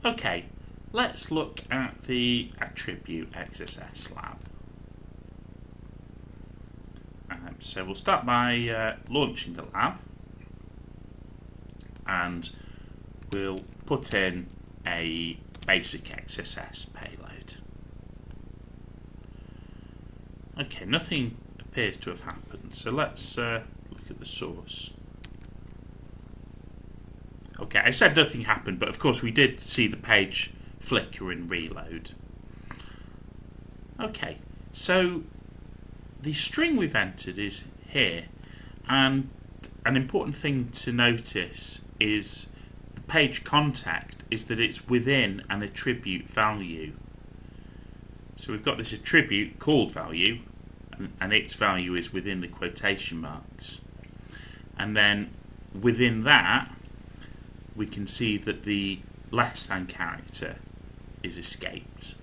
Okay, let's look at the attribute XSS lab. So we'll start by launching the lab, and we'll put in a basic XSS payload. Okay, nothing appears to have happened, so let's look at the source. Okay, I said nothing happened, but of course we did see the page flicker and reload. Okay, so the string we've entered is here, and an important thing to notice is the page context is that it's within an attribute value. So we've got this attribute called value, and its value is within the quotation marks. And then within that, we can see that the less than character is escaped.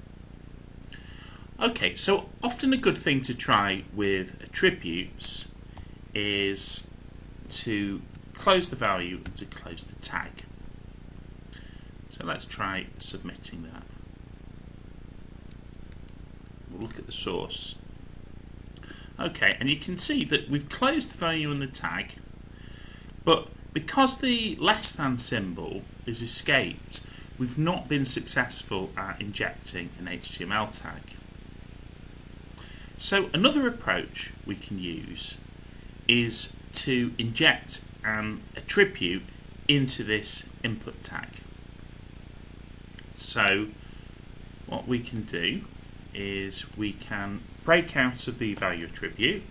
Okay, so often a good thing to try with attributes is to close the value and to close the tag. So let's try submitting that. We'll look at the source. Okay, and you can see that we've closed the value and the tag, but because the less than symbol is escaped, we've not been successful at injecting an HTML tag. So another approach we can use is to inject an attribute into this input tag. So what we can do is we can break out of the value attribute,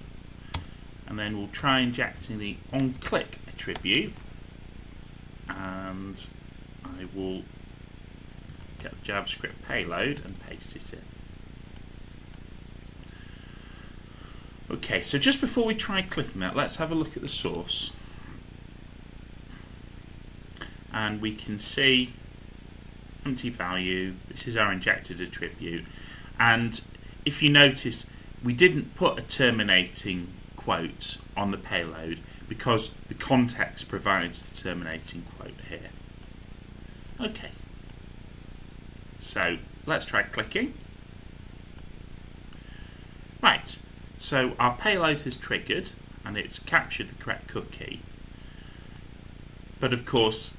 and then we'll try injecting the onClick attribute, and I will get the JavaScript payload and paste it in. Okay, so just before we try clicking that, let's have a look at the source. And we can see empty value. This is our injected attribute. And if you notice, we didn't put a terminating quote on the payload because the context provides the terminating quote here. Okay, so let's try clicking. Right, so our payload has triggered and it's captured the correct cookie, but of course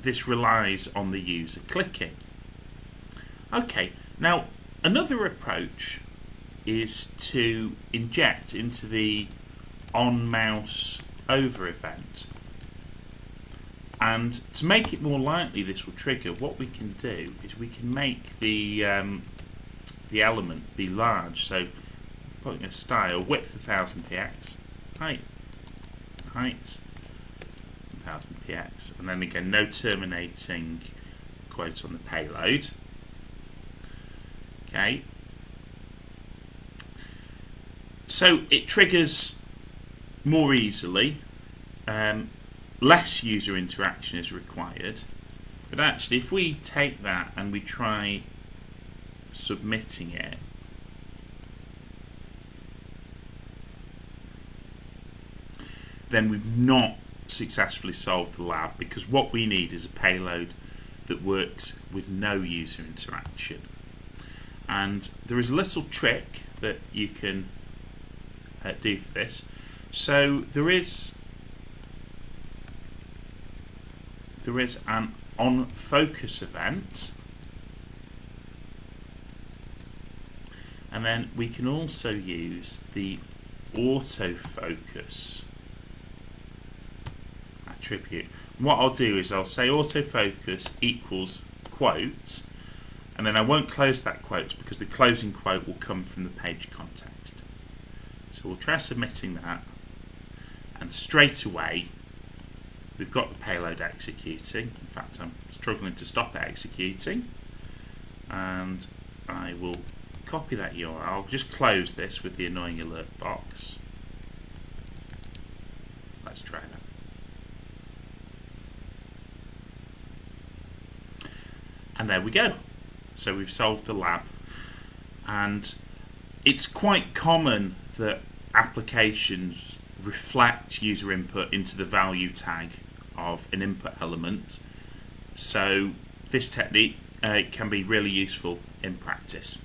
this relies on the user clicking. Okay, now another approach is to inject into the onMouse over event, and to make it more likely this will trigger, what we can do is we can make the element be large. So putting a style, width 1000 px, height 1000 px, and then again no terminating quote on the payload. Okay, so it triggers more easily, less user interaction is required, but actually if we take that and we try submitting it, then we've not successfully solved the lab, because what we need is a payload that works with no user interaction. And there is a little trick that you can do for this. So there is an onFocus event, and then we can also use the autofocus attribute. And what I'll do is I'll say autofocus equals quote, and then I won't close that quote because the closing quote will come from the page context. So we'll try submitting that, and straight away we've got the payload executing. In fact, I'm struggling to stop it executing, and I will copy that URL. I'll just close this with the annoying alert box. Let's try that. And there we go. So we've solved the lab, and it's quite common that applications reflect user input into the value tag of an input element. So this technique can be really useful in practice.